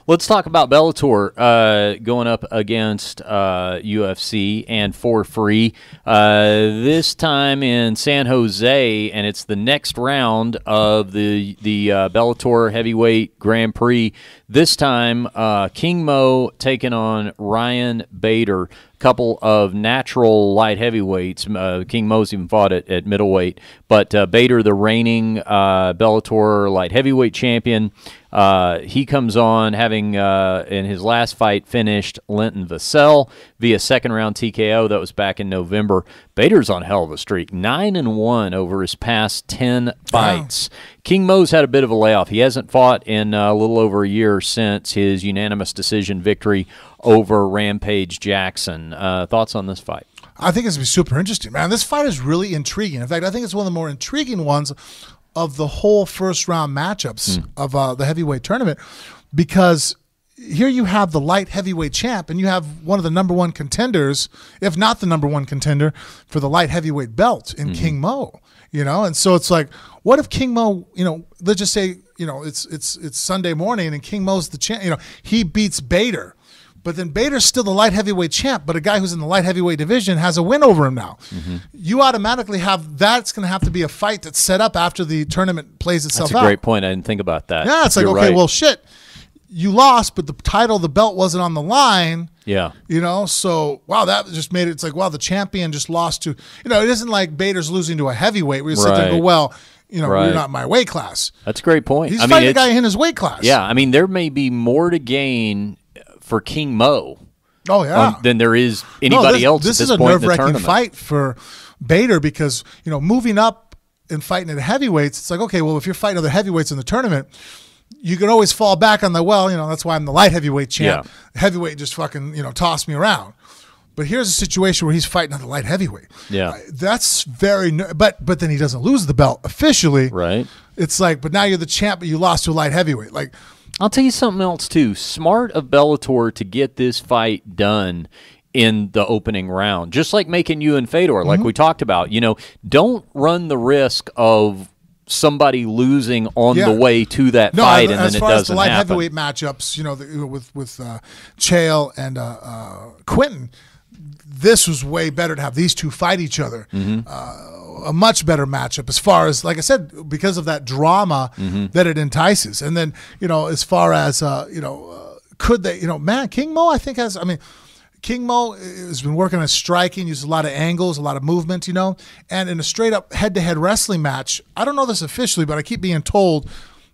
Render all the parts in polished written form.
Let's talk about Bellator going up against UFC and for free. This time in San Jose, and it's the next round of the Bellator Heavyweight Grand Prix. This time, King Mo taking on Ryan Bader. Couple of natural light heavyweights. King Mo's even fought at middleweight, but Bader, the reigning Bellator light heavyweight champion, he comes on having in his last fight finished Linton Vassell via second-round TKO. That was back in November. Bader's on a hell of a streak, 9-1 over his past 10 fights. Wow. King Mo's had a bit of a layoff. He hasn't fought in a little over a year since his unanimous decision victory over Rampage Jackson. Thoughts on this fight? I think it's going to be super interesting, man. This fight is really intriguing. In fact, I think it's one of the more intriguing ones of the whole first-round matchups of the heavyweight tournament, because here you have the light heavyweight champ, and you have one of the number one contenders, if not the number one contender, for the light heavyweight belt in King Mo. You know, and so it's like, what if King Mo, you know, let's just say, you know, it's Sunday morning and King Mo's the champ, you know, he beats Bader. But then Bader's still the light heavyweight champ, but a guy who's in the light heavyweight division has a win over him now. You automatically have, that's going to have to be a fight that's set up after the tournament plays itself out. That's a great point. I didn't think about that. Yeah, it's like, okay, well, shit, you lost, but the title, the belt wasn't on the line. Yeah. You know, so, wow, that just made it, it's like, wow, the champion just lost to, you know, it isn't like Bader's losing to a heavyweight where you sit there and go, well, you know, you're not my weight class. That's a great point. He's fighting a guy in his weight class. Yeah, I mean, there may be more to gain for King Mo than there is anybody else at this point in the tournament. This is a nerve-wracking fight for Bader because, you know, moving up and fighting at heavyweights, it's like, okay, well, if you're fighting other heavyweights in the tournament, you can always fall back on the, well, you know, that's why I'm the light heavyweight champ. Yeah. Heavyweight just fucking, you know, tossed me around. But here's a situation where he's fighting on the light heavyweight. Yeah. That's very, but then he doesn't lose the belt officially. Right. It's like, but now you're the champ, but you lost to a light heavyweight. Like, I'll tell you something else, too. Smart of Bellator to get this fight done in the opening round, just like making you and Fedor, like we talked about. You know, don't run the risk of somebody losing on the way to that fight, and then it doesn't happen. As far as the light heavyweight matchups, you know, with Chael and Quinton, this was way better to have these two fight each other. A much better matchup as far as, like I said, because of that drama that it entices. And then, you know, as far as, you know, could they, you know, man, King Mo, I think has, I mean, King Mo has been working on striking, uses a lot of angles, a lot of movement, you know, and in a straight up head-to-head wrestling match, I don't know this officially, but I keep being told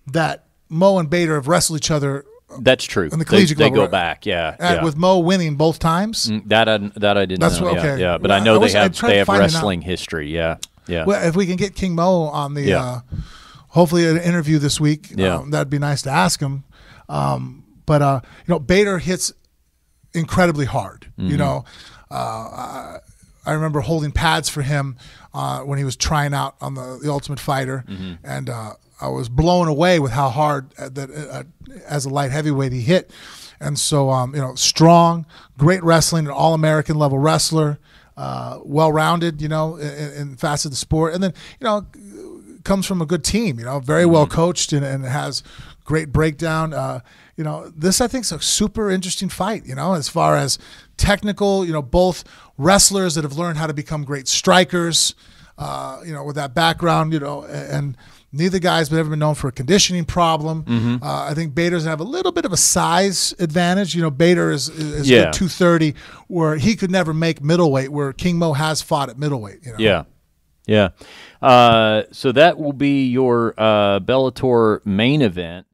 that Mo and Bader have wrestled each other. That's true. In the collegiate level, they go back, yeah. With Mo winning both times. That I didn't know. Okay. Yeah, but I know they have wrestling history. Yeah. Well, if we can get King Mo on the hopefully an interview this week, that'd be nice to ask him. But you know, Bader hits incredibly hard. You know, I remember holding pads for him when he was trying out on the Ultimate Fighter, and I was blown away with how hard that as a light heavyweight he hit. And so, you know, strong, great wrestling, an all-American level wrestler, well-rounded, you know, in facets of the sport. And then, you know, comes from a good team, you know, very well coached and has great breakdown. You know, this I think is a super interesting fight, you know, as far as technical, you know, both wrestlers that have learned how to become great strikers, you know, with that background, you know, and neither guy's ever been known for a conditioning problem. I think Bader's going to have a little bit of a size advantage. You know, Bader is good 230, where he could never make middleweight, where King Mo has fought at middleweight. You know? Yeah. So that will be your Bellator main event.